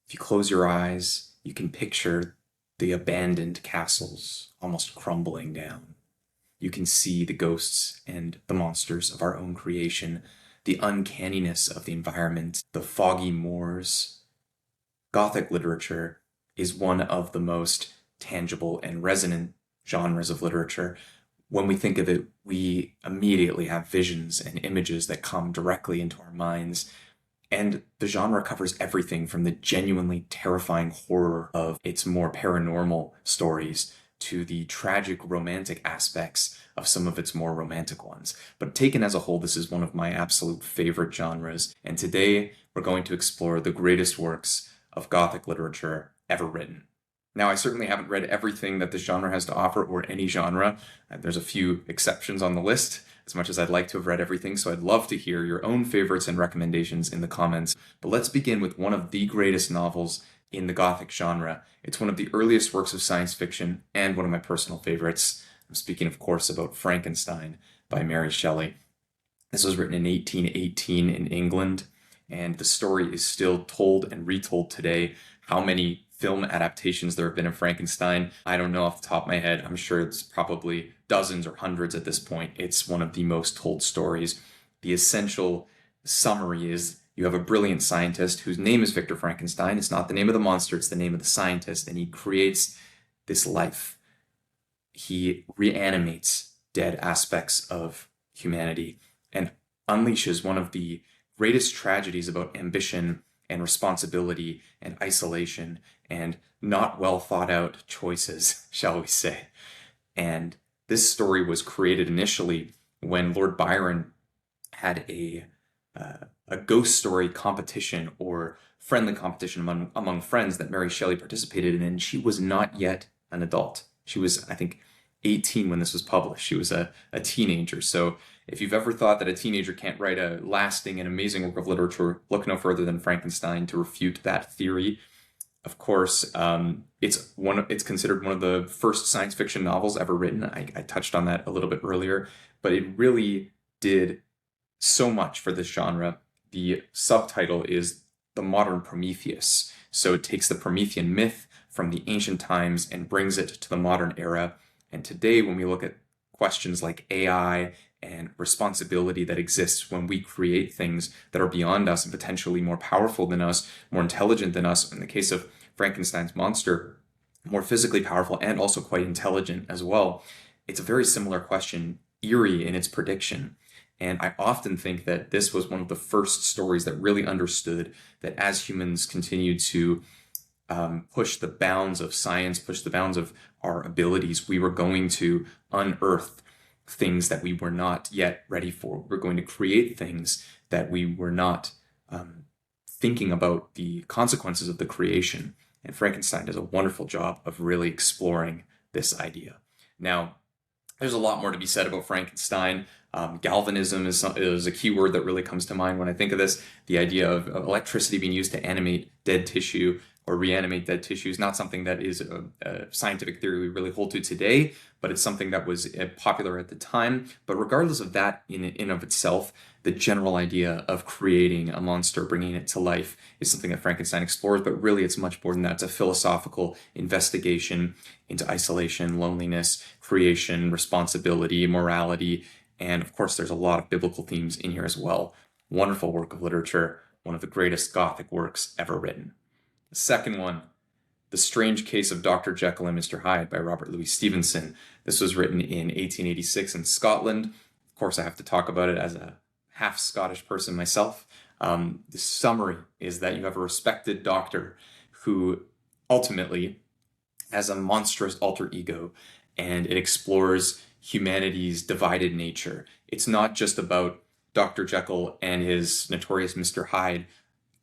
If you close your eyes, you can picture the abandoned castles almost crumbling down. You can see the ghosts and the monsters of our own creation, the uncanniness of the environment, the foggy moors. Gothic literature is one of the most tangible and resonant genres of literature. When we think of it, we immediately have visions and images that come directly into our minds. And the genre covers everything from the genuinely terrifying horror of its more paranormal stories to the tragic romantic aspects of some of its more romantic ones. But taken as a whole, this is one of my absolute favorite genres. And today we're going to explore the greatest works of Gothic literature ever written. Now, I certainly haven't read everything that this genre has to offer, or any genre. There's a few exceptions on the list, as much as I'd like to have read everything, so I'd love to hear your own favorites and recommendations in the comments. But let's begin with one of the greatest novels in the Gothic genre. It's one of the earliest works of science fiction, and one of my personal favorites. I'm speaking, of course, about Frankenstein by Mary Shelley. This was written in 1818 in England, and the story is still told and retold today. How many film adaptations there have been of Frankenstein, I don't know off the top of my head. I'm sure it's probably dozens or hundreds at this point. It's one of the most told stories. The essential summary is you have a brilliant scientist whose name is Victor Frankenstein. It's not the name of the monster, it's the name of the scientist, and he creates this life. He reanimates dead aspects of humanity and unleashes one of the greatest tragedies about ambition and responsibility and isolation and not well thought out choices, shall we say. And this story was created initially when Lord Byron had a ghost story competition or friendly competition among friends that Mary Shelley participated in, and she was not yet an adult. She was, I think, 18 when this was published. She was a teenager. So if you've ever thought that a teenager can't write a lasting and amazing work of literature, look no further than Frankenstein to refute that theory. Of course, it's considered one of the first science fiction novels ever written. I touched on that a little bit earlier, but it really did so much for this genre. The subtitle is The Modern Prometheus. So it takes the Promethean myth from the ancient times and brings it to the modern era. And today, when we look at questions like AI and responsibility that exists when we create things that are beyond us and potentially more powerful than us, more intelligent than us, in the case of Frankenstein's monster, more physically powerful and also quite intelligent as well, it's a very similar question, eerie in its prediction. And I often think that this was one of the first stories that really understood that as humans continue to push the bounds of science, push the bounds of our abilities, we were going to unearth things that we were not yet ready for. We're going to create things that we were not thinking about the consequences of the creation. And Frankenstein does a wonderful job of really exploring this idea. Now, there's a lot more to be said about Frankenstein. Galvanism is a key word that really comes to mind when I think of this. The idea of electricity being used to animate dead tissue or reanimate dead tissue is not something that is a scientific theory we really hold to today, but it's something that was popular at the time. But regardless of that in of itself, the general idea of creating a monster, bringing it to life, is something that Frankenstein explores, but really it's much more than that. It's a philosophical investigation into isolation, loneliness, creation, responsibility, morality, and of course there's a lot of biblical themes in here as well. Wonderful work of literature, one of the greatest Gothic works ever written. The second one, The Strange Case of Dr. Jekyll and Mr. Hyde by Robert Louis Stevenson. This was written in 1886 in Scotland. Of course, I have to talk about it as a half Scottish person myself. The summary is that you have a respected doctor who ultimately has a monstrous alter ego, and it explores humanity's divided nature. It's not just about Dr. Jekyll and his notorious Mr. Hyde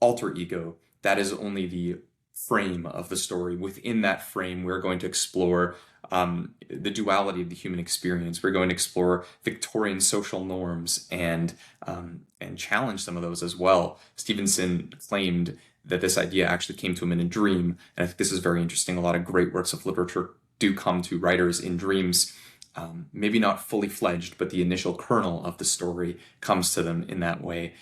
alter ego. That is only the frame of the story. Within that frame, we're going to explore the duality of the human experience. We're going to explore Victorian social norms and challenge some of those as well. Stevenson claimed that this idea actually came to him in a dream, and I think this is very interesting. A lot of great works of literature do come to writers in dreams. Maybe not fully fledged, but the initial kernel of the story comes to them in that way.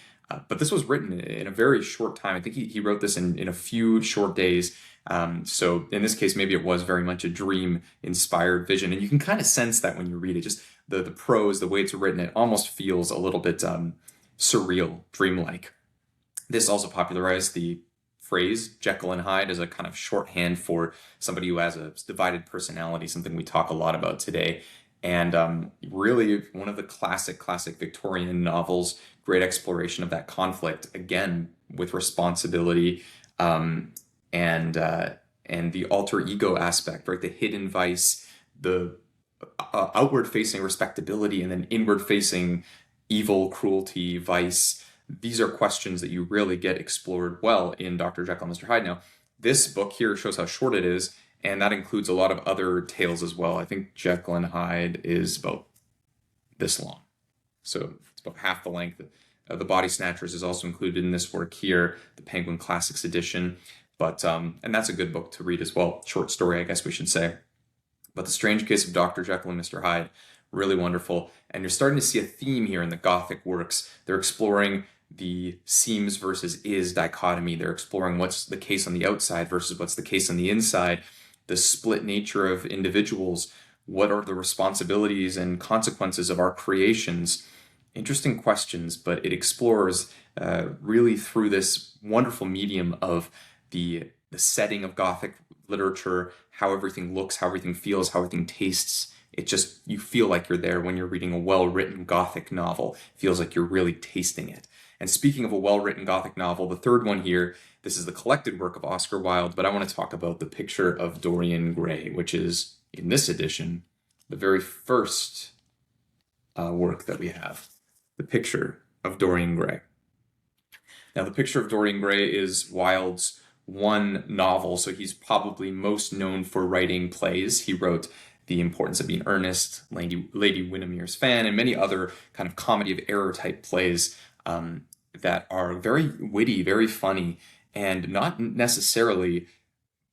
But this was written in a very short time. I think he wrote this in a few short days. So in this case, maybe it was very much a dream-inspired vision. And you can kind of sense that when you read it. Just the prose, the way it's written, it almost feels a little bit surreal, dreamlike. This also popularized the phrase Jekyll and Hyde as a kind of shorthand for somebody who has a divided personality, something we talk a lot about today. And really one of the classic Victorian novels, great exploration of that conflict, again, with responsibility and the alter ego aspect, right? The hidden vice, the outward-facing respectability, and then inward-facing evil, cruelty, vice. These are questions that you really get explored well in Dr. Jekyll and Mr. Hyde. Now, this book here shows how short it is, and that includes a lot of other tales as well. I think Jekyll and Hyde is about this long. So it's about half the length. The Body Snatchers is also included in this work here, the Penguin Classics edition. But and that's a good book to read as well. Short story, I guess we should say. But The Strange Case of Dr. Jekyll and Mr. Hyde, really wonderful. And you're starting to see a theme here in the Gothic works. They're exploring the seems versus is dichotomy. They're exploring what's the case on the outside versus what's the case on the inside, the split nature of individuals, what are the responsibilities and consequences of our creations. Interesting questions, but it explores really through this wonderful medium of the setting of Gothic literature, how everything looks, how everything feels, how everything tastes. It just, you feel like you're there when you're reading a well-written Gothic novel. It feels like you're really tasting it. And speaking of a well-written Gothic novel, the third one here, this is the collected work of Oscar Wilde, but I want to talk about The Picture of Dorian Gray, which is, in this edition, the very first work that we have. The Picture of Dorian Gray. Now, The Picture of Dorian Gray is Wilde's one novel, so he's probably most known for writing plays. He wrote The Importance of Being Earnest, Lady Windermere's Fan, and many other kind of comedy of error type plays that are very witty, very funny, and not necessarily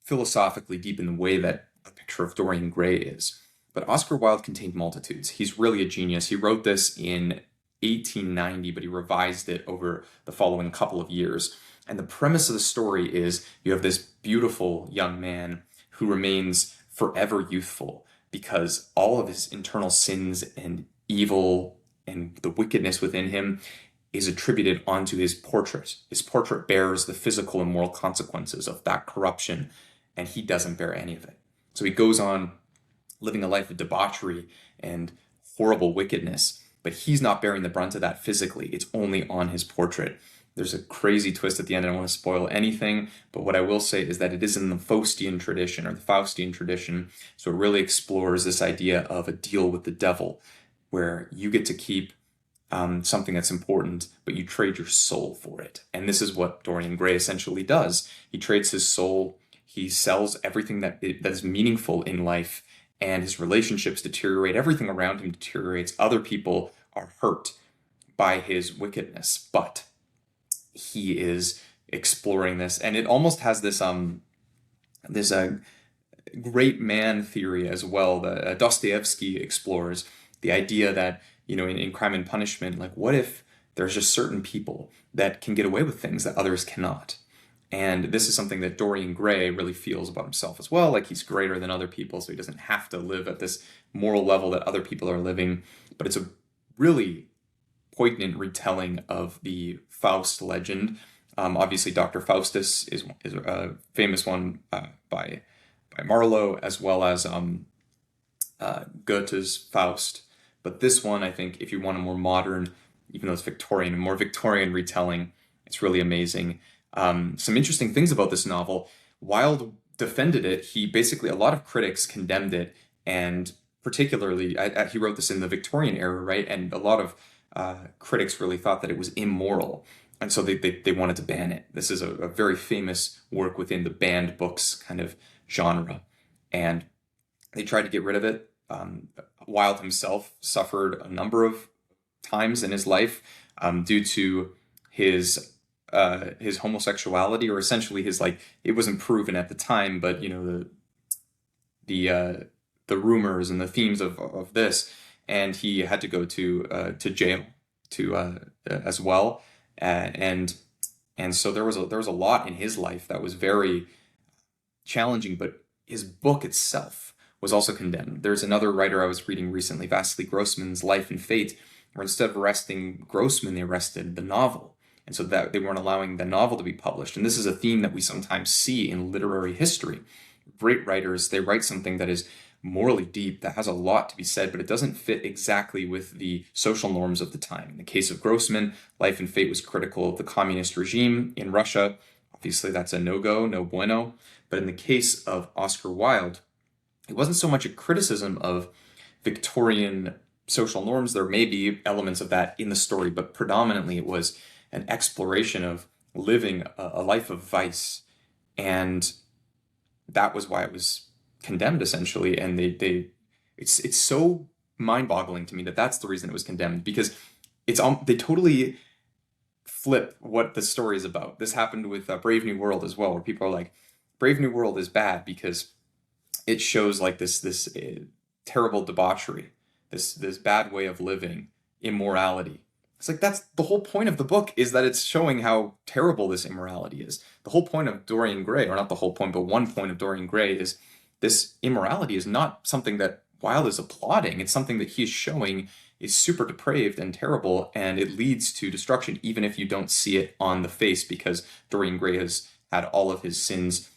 philosophically deep in the way that A Picture of Dorian Gray is. But Oscar Wilde contained multitudes. He's really a genius. He wrote this in 1890, but he revised it over the following couple of years. And the premise of the story is you have this beautiful young man who remains forever youthful because all of his internal sins and evil and the wickedness within him is attributed onto his portrait. His portrait bears the physical and moral consequences of that corruption, and he doesn't bear any of it. So he goes on living a life of debauchery and horrible wickedness, but he's not bearing the brunt of that physically. It's only on his portrait. There's a crazy twist at the end. I don't want to spoil anything, but what I will say is that it is in the Faustian tradition, or the Faustian tradition, so it really explores this idea of a deal with the devil, where you get to keep something that's important, but you trade your soul for it. And this is what Dorian Gray essentially does. He trades his soul, he sells everything that is meaningful in life, and his relationships deteriorate, everything around him deteriorates, other people are hurt by his wickedness, but he is exploring this, and it almost has this great man theory as well that Dostoevsky explores, the idea that, you know, in Crime and Punishment, like, what if there's just certain people that can get away with things that others cannot? And this is something that Dorian Gray really feels about himself as well, like he's greater than other people, so he doesn't have to live at this moral level that other people are living. But it's a really poignant retelling of the Faust legend. Obviously, Dr. Faustus is a famous one by Marlowe, as well as Goethe's Faust. But this one, I think, if you want a more modern, even though it's Victorian, a more Victorian retelling, it's really amazing. Some interesting things about this novel. Wilde defended it. He basically, a lot of critics condemned it, and particularly, he wrote this in the Victorian era, right? And a lot of critics really thought that it was immoral, and so they wanted to ban it. This is a very famous work within the banned books kind of genre, and they tried to get rid of it. Wilde himself suffered a number of times in his life due to his homosexuality, or essentially his, like, it wasn't proven at the time, but you know, the rumors and the themes of this, and he had to go to jail as well. And so there was a lot in his life that was very challenging, but his book itself was also condemned. There's another writer I was reading recently, Vasily Grossman's Life and Fate, where instead of arresting Grossman, they arrested the novel. And so that they weren't allowing the novel to be published. And this is a theme that we sometimes see in literary history. Great writers, they write something that is morally deep, that has a lot to be said, but it doesn't fit exactly with the social norms of the time. In the case of Grossman, Life and Fate was critical of the communist regime in Russia. Obviously, that's a no-go, no bueno. But in the case of Oscar Wilde, it wasn't so much a criticism of Victorian social norms. There may be elements of that in the story, but predominantly it was an exploration of living a life of vice. And that was why it was condemned, essentially. And it's so mind-boggling to me that that's the reason it was condemned, because they totally flip what the story is about. This happened with Brave New World as well, where people are like, Brave New World is bad because it shows like this terrible debauchery, this bad way of living, immorality. It's like, that's the whole point of the book, is that it's showing how terrible this immorality is. The whole point of Dorian Gray, or not the whole point, but one point of Dorian Gray, is this immorality is not something that Wilde is applauding. It's something that he's showing is super depraved and terrible, and it leads to destruction, even if you don't see it on the face, because Dorian Gray has had all of his sins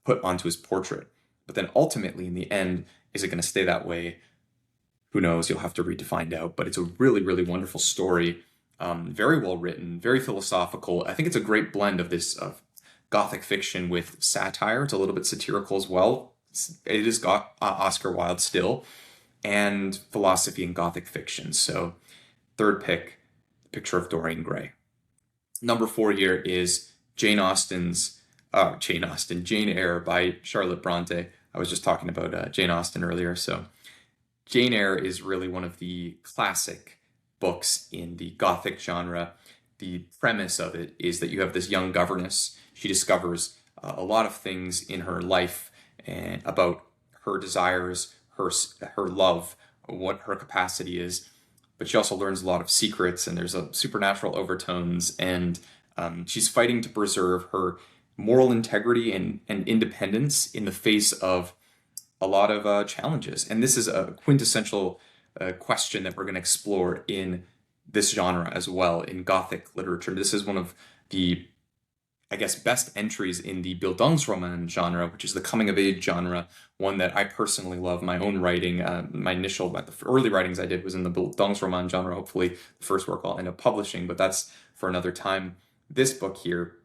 put onto his portrait. But then ultimately, in the end, is it going to stay that way? Who knows? You'll have to read to find out. But it's a really, really wonderful story. Very well written, very philosophical. I think it's a great blend of Gothic fiction with satire. It's a little bit satirical as well. It has got Oscar Wilde still, and philosophy and Gothic fiction. So third pick, Picture of Dorian Gray. Number 4 here is Jane Eyre by Charlotte Bronte. I was just talking about Jane Austen earlier. So Jane Eyre is really one of the classic books in the Gothic genre. The premise of it is that you have this young governess. She discovers a lot of things in her life and about her desires, her love, what her capacity is. But she also learns a lot of secrets, and there's a supernatural overtones, and she's fighting to preserve her moral integrity and independence in the face of a lot of challenges. And this is a quintessential question that we're going to explore in this genre as well, in Gothic literature. This is one of the, I guess, best entries in the Bildungsroman genre, which is the coming-of-age genre, one that I personally love. My own writing, the early writings I did was in the Bildungsroman genre. Hopefully the first work I'll end up publishing, but that's for another time. This book here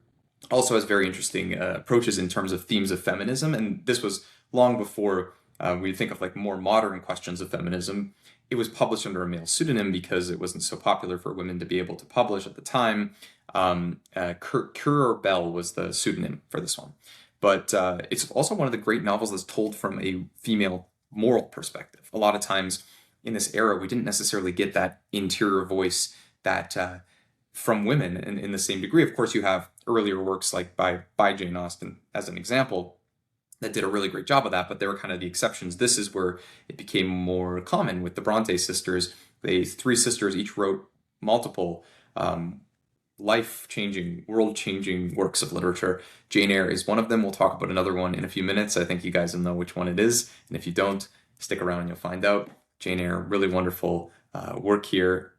also has very interesting approaches in terms of themes of feminism, and this was long before we think of like more modern questions of feminism. It was published under a male pseudonym because it wasn't so popular for women to be able to publish at the time. Currer Bell was the pseudonym for this one. But it's also one of the great novels that's told from a female moral perspective. A lot of times in this era, we didn't necessarily get that interior voice that from women in the same degree. Of course, you have earlier works like by Jane Austen as an example that did a really great job of that, but they were kind of the exceptions. This is where it became more common with the Bronte sisters. They 3 sisters each wrote multiple life-changing, world-changing works of literature. Jane Eyre is one of them. We'll talk about another one in a few minutes. I think you guys will know which one it is, and if you don't, stick around and you'll find out. Jane Eyre, really wonderful work here.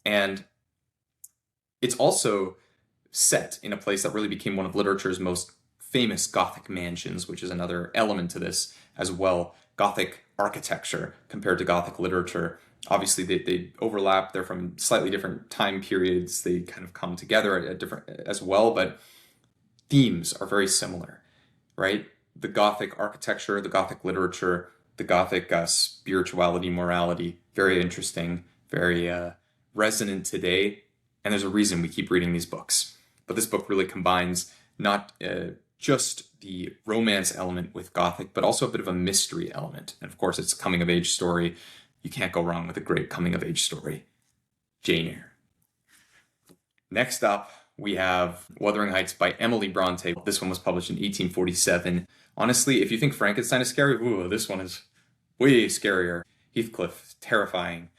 And it's also set in a place that really became one of literature's most famous Gothic mansions, which is another element to this as well. Gothic architecture compared to Gothic literature. Obviously, they overlap. They're from slightly different time periods. They kind of come together at different as well, but themes are very similar, right? The Gothic architecture, the Gothic literature, the Gothic spirituality, morality, very interesting, very resonant today. And there's a reason we keep reading these books. But this book really combines not just the romance element with Gothic, but also a bit of a mystery element. And of course, it's a coming-of-age story. You can't go wrong with a great coming-of-age story. Jane Eyre. Next up, we have Wuthering Heights by Emily Brontë. This one was published in 1847. Honestly, if you think Frankenstein is scary, ooh, this one is way scarier. Heathcliff, terrifying.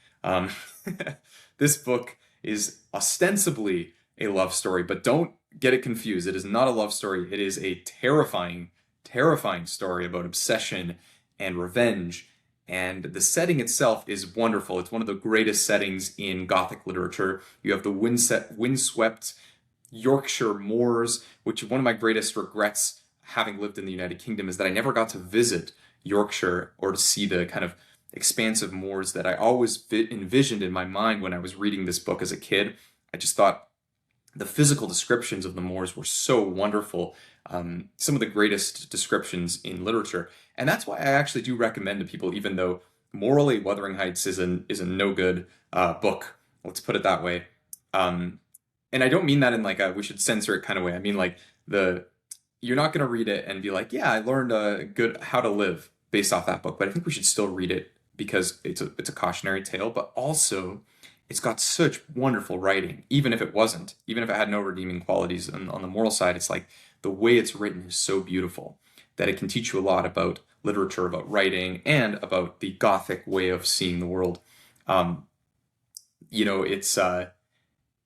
This book is ostensibly a love story, but don't get it confused. It is not a love story. It is a terrifying, terrifying story about obsession and revenge. And the setting itself is wonderful. It's one of the greatest settings in Gothic literature. You have the windswept Yorkshire moors, which one of my greatest regrets having lived in the United Kingdom is that I never got to visit Yorkshire or to see the kind of expansive moors that I always envisioned in my mind when I was reading this book as a kid. I just thought the physical descriptions of the moors were so wonderful. Some of the greatest descriptions in literature. And that's why I actually do recommend to people, even though morally Wuthering Heights is a no good book. Let's put it that way. And I don't mean that in like a we should censor it kind of way. I mean like you're not going to read it and be like, yeah, I learned a good how to live based off that book. But I think we should still read it because it's a cautionary tale, but also it's got such wonderful writing. Even if it had no redeeming qualities on the moral side, it's like the way it's written is so beautiful that it can teach you a lot about literature, about writing, and about the Gothic way of seeing the world.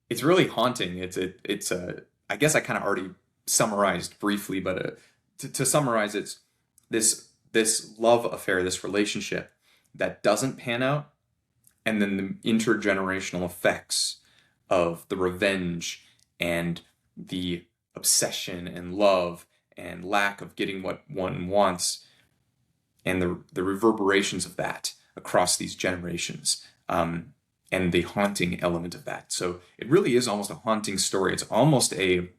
It's really haunting. It's I guess I kind of already summarized briefly, but to summarize, it's this love affair, this relationship that doesn't pan out, and then the intergenerational effects of the revenge and the obsession and love and lack of getting what one wants, and the reverberations of that across these generations, and the haunting element of that. So it really is almost a haunting story. It's almost a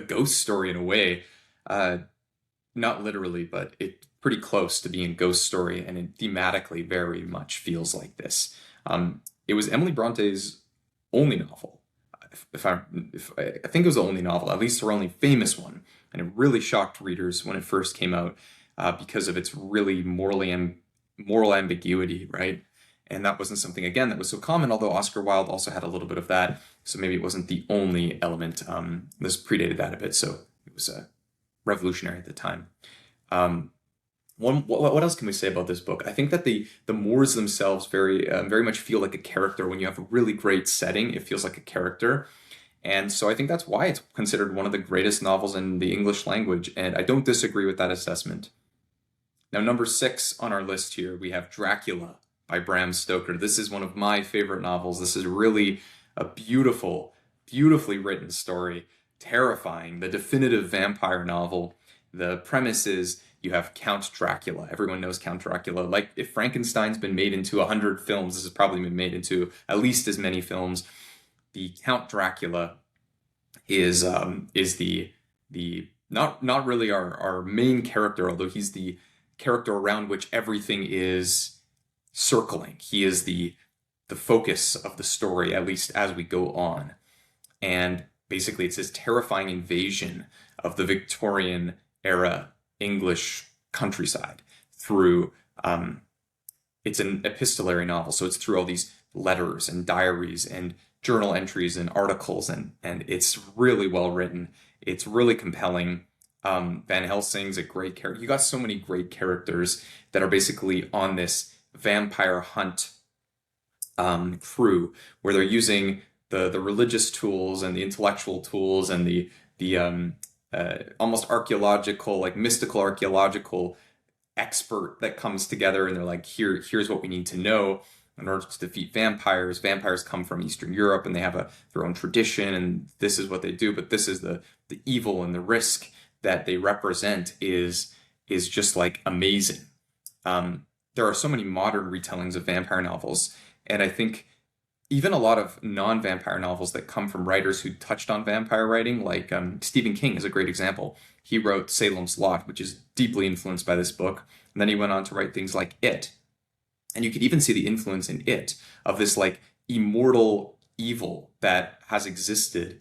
ghost story in a way, not literally, but it's pretty close to being a ghost story, and it thematically very much feels like this. It was Emily Bronte's only novel. I think it was the only novel, at least her only famous one, and it really shocked readers when it first came out because of its really moral ambiguity, right? And that wasn't something, again, that was so common, although Oscar Wilde also had a little bit of that, so maybe it wasn't the only element. This predated that a bit, so it was revolutionary at the time. What else can we say about this book? I think that the moors themselves very much feel like a character. When you have a really great setting, it feels like a character. And so I think that's why it's considered one of the greatest novels in the English language, and I don't disagree with that assessment. Now, number 6 on our list here, we have Dracula by Bram Stoker. This is one of my favorite novels. This is really a beautifully written story, terrifying, the definitive vampire novel. The premise is you have Count Dracula. Everyone knows Count Dracula. Like, if Frankenstein's been made into 100 films, this has probably been made into at least as many films. The Count Dracula is the not really our main character, although he's the character around which everything is circling. He is the focus of the story, at least as we go on. And basically it's this terrifying invasion of the Victorian era English countryside through it's an epistolary novel, so it's through all these letters and diaries and journal entries and articles, and it's really well written. It's really compelling. Van Helsing's a great character. You got so many great characters that are basically on this vampire hunt crew, where they're using the religious tools and the intellectual tools and the almost archaeological, like mystical archaeological expert that comes together, and they're like, here's what we need to know in order to defeat vampires. Vampires come from Eastern Europe, and they have their own tradition, and this is what they do. But this is the evil and the risk that they represent is just like amazing. There are so many modern retellings of vampire novels, and I think even a lot of non-vampire novels that come from writers who touched on vampire writing, like Stephen King is a great example. He wrote Salem's Lot, which is deeply influenced by this book, and then he went on to write things like It. And you could even see the influence in It of this like immortal evil that has existed,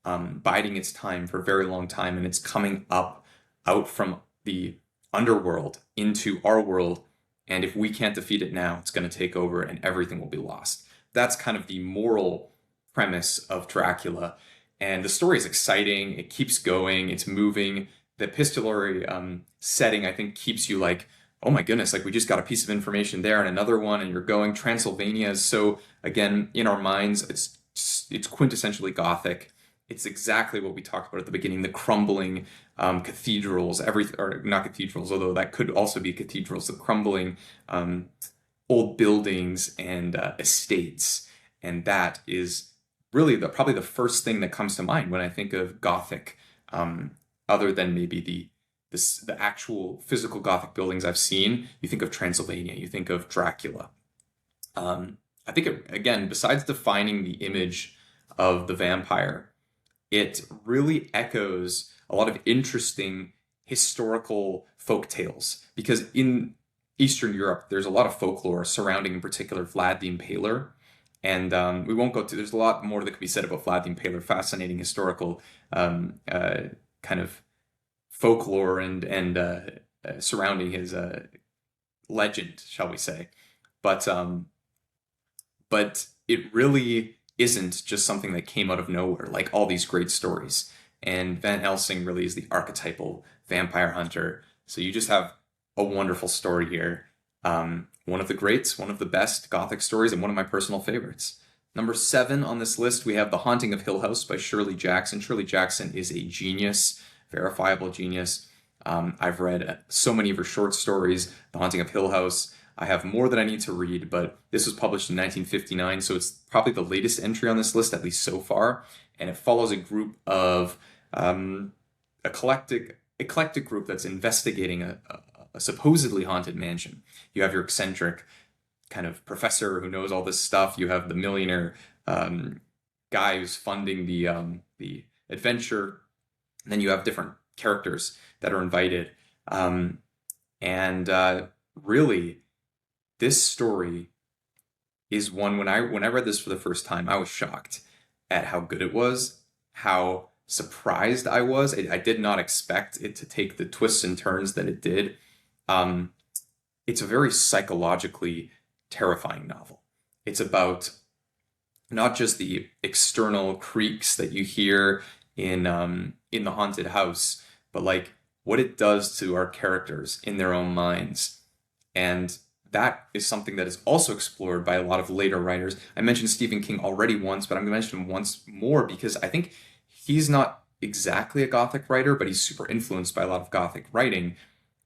biding its time for a very long time, and it's coming out from the underworld into our world, and if we can't defeat it now, it's going to take over and everything will be lost. That's kind of the moral premise of Dracula. And the story is exciting. It keeps going. It's moving. The epistolary setting, I think, keeps you like, oh my goodness, like we just got a piece of information there and another one, and you're going. Transylvania is so, again, in our minds, it's it's quintessentially Gothic. It's exactly what we talked about at the beginning, the crumbling cathedrals, or not cathedrals, although that could also be cathedrals, the crumbling old buildings and estates. And that is really probably the first thing that comes to mind when I think of Gothic, other than maybe the actual physical Gothic buildings I've seen. You think of Transylvania, you think of Dracula. I think, again, besides defining the image of the vampire, it really echoes a lot of interesting historical folk tales, because in Eastern Europe, there's a lot of folklore surrounding, in particular, Vlad the Impaler. And we won't go to, there's a lot more that could be said about Vlad the Impaler, fascinating historical kind of folklore and surrounding his legend, shall we say. But it really isn't just something that came out of nowhere, like all these great stories. And Van Helsing really is the archetypal vampire hunter. So you just have a wonderful story here. One of the greats, one of the best Gothic stories, and one of my personal favorites. Number 7 on this list, we have The Haunting of Hill House by Shirley Jackson. Shirley Jackson is a genius, verifiable genius. I've read so many of her short stories. The Haunting of Hill House, I have more that I need to read, but this was published in 1959, so it's probably the latest entry on this list, at least so far. And it follows a group of eclectic group that's investigating a supposedly haunted mansion. You have your eccentric kind of professor who knows all this stuff. You have the millionaire guy who's funding the adventure. And then you have different characters that are invited. Really, this story is one, when I read this for the first time, I was shocked at how good it was, how surprised I was. I did not expect it to take the twists and turns that it did. It's a very psychologically terrifying novel. It's about not just the external creaks that you hear in the haunted house, but like what it does to our characters in their own minds. And that is something that is also explored by a lot of later writers. I mentioned Stephen King already once, but I'm going to mention him once more because I think he's not exactly a Gothic writer, but he's super influenced by a lot of Gothic writing.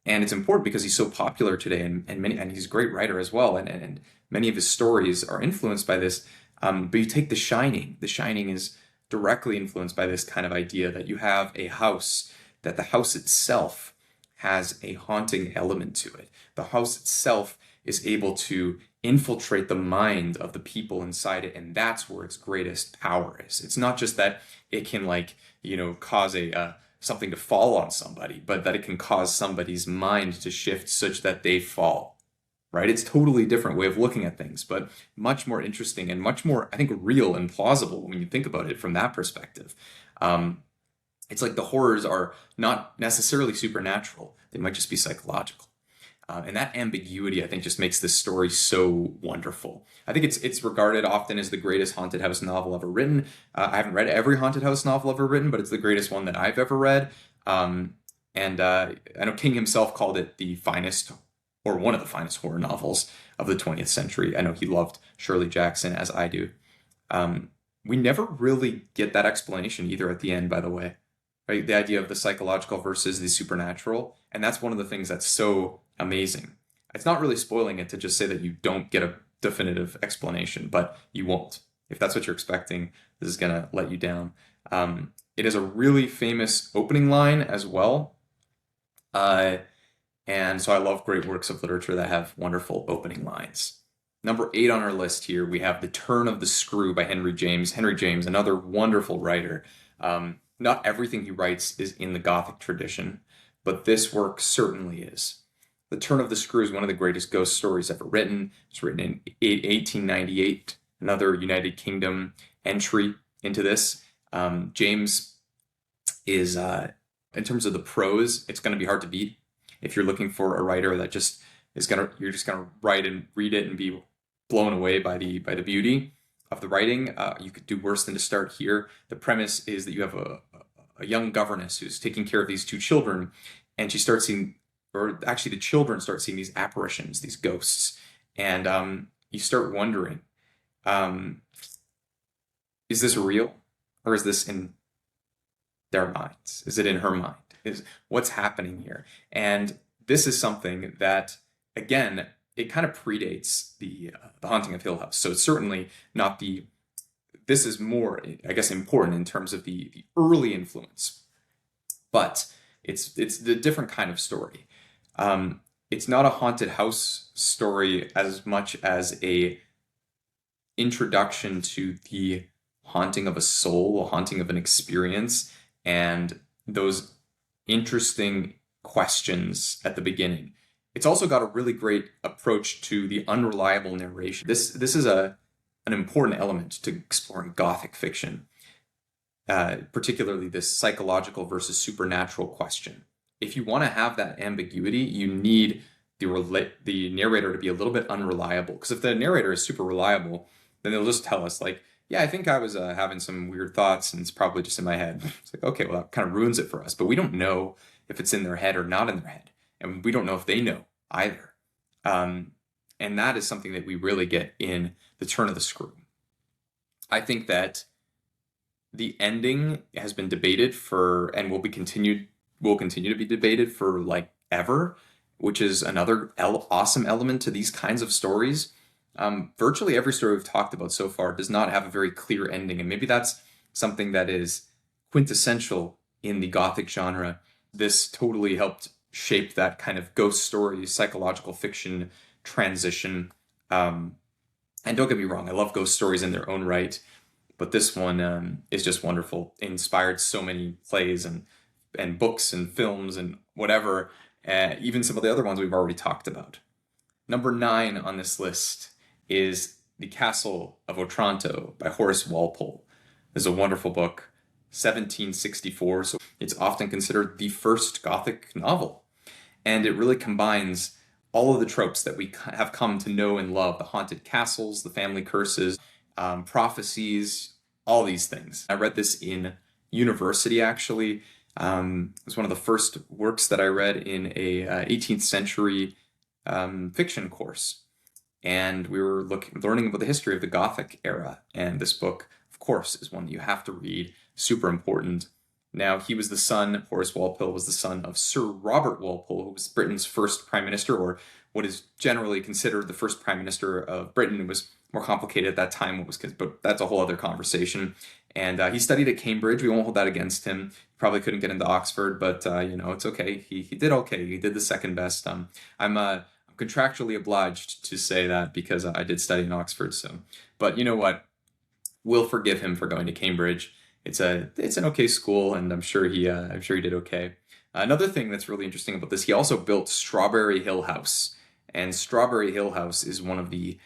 And it's important because he's so popular today, and he's a great writer as well, and many of his stories are influenced by this. But you take The Shining. The Shining is directly influenced by this kind of idea that you have a house, that the house itself has a haunting element to it. The house itself is able to infiltrate the mind of the people inside it, and that's where its greatest power is. It's not just that it can cause something to fall on somebody, but that it can cause somebody's mind to shift such that they fall, right? It's totally different way of looking at things, but much more interesting and much more, I think, real and plausible when you think about it from that perspective. It's like the horrors are not necessarily supernatural. They might just be psychological. And that ambiguity, I think, just makes this story so wonderful. I think it's regarded often as the greatest haunted house novel ever written. I haven't read every haunted house novel ever written, but it's the greatest one that I've ever read. I know King himself called it the finest, or one of the finest horror novels of the 20th century. I know he loved Shirley Jackson, as I do. We never really get that explanation either at the end, by the way. Right? The idea of the psychological versus the supernatural. And that's one of the things that's so amazing. It's not really spoiling it to just say that you don't get a definitive explanation, but you won't. If that's what you're expecting, this is going to let you down. It is a really famous opening line as well. And so I love great works of literature that have wonderful opening lines. Number 8 on our list here, we have The Turn of the Screw by Henry James. Henry James, another wonderful writer. Not everything he writes is in the Gothic tradition, but this work certainly is. The Turn of the Screw is one of the greatest ghost stories ever written. It's written in 1898, another United Kingdom entry into this. James is, in terms of the prose, it's going to be hard to beat. If you're looking for a writer that just you're just gonna write and read it and be blown away by the beauty of the writing, you could do worse than to start here. The premise is that you have a young governess who's taking care of these 2 children, and she starts seeing, or actually the children start seeing these apparitions, these ghosts, and you start wondering, is this real, or is this in their minds? Is it in her mind? Is what's happening here? And this is something that, again, it kind of predates the Haunting of Hill House. So it's certainly not the. This is more, I guess, important in terms of the early influence, but it's the different kind of story. It's not a haunted house story as much as a introduction to the haunting of a soul, a haunting of an experience, and those interesting questions at the beginning. It's also got a really great approach to the unreliable narration. This is an important element to exploring Gothic fiction, particularly this psychological versus supernatural question. If you want to have that ambiguity, you need the narrator to be a little bit unreliable. Because if the narrator is super reliable, then they'll just tell us, like, yeah, I think I was having some weird thoughts and it's probably just in my head. It's like, okay, well, that kind of ruins it for us. But we don't know if it's in their head or not in their head. And we don't know if they know either. And that is something that we really get in The Turn of the Screw. I think that the ending has been debated for, and will continue to be debated for like ever, which is another awesome element to these kinds of stories. Virtually every story we've talked about so far does not have a very clear ending, and maybe that's something that is quintessential in the Gothic genre. This totally helped shape that kind of ghost story, psychological fiction transition. And don't get me wrong, I love ghost stories in their own right, but this one is just wonderful. It inspired so many plays and books and films and whatever, even some of the other ones we've already talked about. Number 9 on this list is The Castle of Otranto by Horace Walpole. This is a wonderful book, 1764, so it's often considered the first Gothic novel. And it really combines all of the tropes that we have come to know and love, the haunted castles, the family curses, prophecies, all these things. I read this in university, actually. It was one of the first works that I read in a 18th century fiction course. And we were learning about the history of the Gothic era. And this book, of course, is one that you have to read. Super important. Now, Horace Walpole was the son of Sir Robert Walpole, who was Britain's first prime minister, or what is generally considered the first prime minister of Britain. It was more complicated at that time, but that's a whole other conversation. And he studied at Cambridge. We won't hold that against him. He probably couldn't get into Oxford, but it's okay. He did okay. He did the second best. I'm contractually obliged to say that because I did study in Oxford. So, but you know what? We'll forgive him for going to Cambridge. It's an okay school, and I'm sure he did okay. Another thing that's really interesting about this, he also built Strawberry Hill House, and Strawberry Hill House is one of the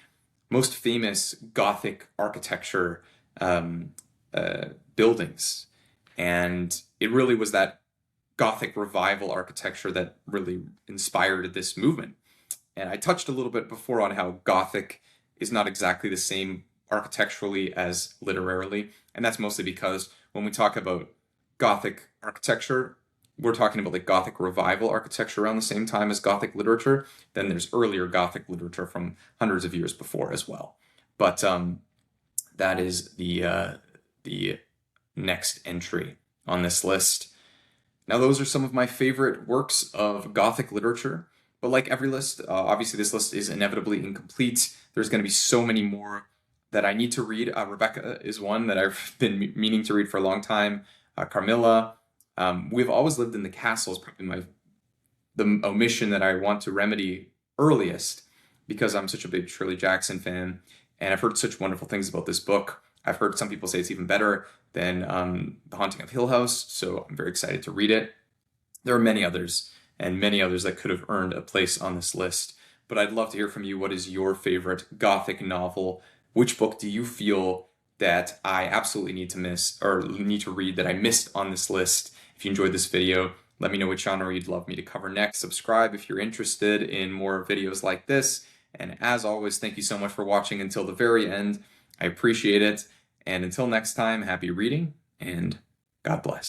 most famous Gothic architecture buildings, and it really was that Gothic revival architecture that really inspired this movement. And I touched a little bit before on how Gothic is not exactly the same architecturally as literarily, and that's mostly because when we talk about Gothic architecture, we're talking about like Gothic revival architecture around the same time as Gothic literature. Then there's earlier Gothic literature from hundreds of years before as well. But that is the next entry on this list. Now, those are some of my favorite works of Gothic literature. But like every list, obviously this list is inevitably incomplete. There's going to be so many more that I need to read. Rebecca is one that I've been meaning to read for a long time. Carmilla. We've Always Lived in the Castle is probably the omission that I want to remedy earliest, because I'm such a big Shirley Jackson fan, and I've heard such wonderful things about this book. I've heard some people say it's even better than The Haunting of Hill House, so I'm very excited to read it. There are many others, and many others that could have earned a place on this list, but I'd love to hear from you. What is your favorite Gothic novel? Which book do you feel that I absolutely need to read that I missed on this list? If you enjoyed this video, let me know which genre you'd love me to cover next. Subscribe if you're interested in more videos like this. And as always, thank you so much for watching until the very end. I appreciate it. And until next time, happy reading and God bless.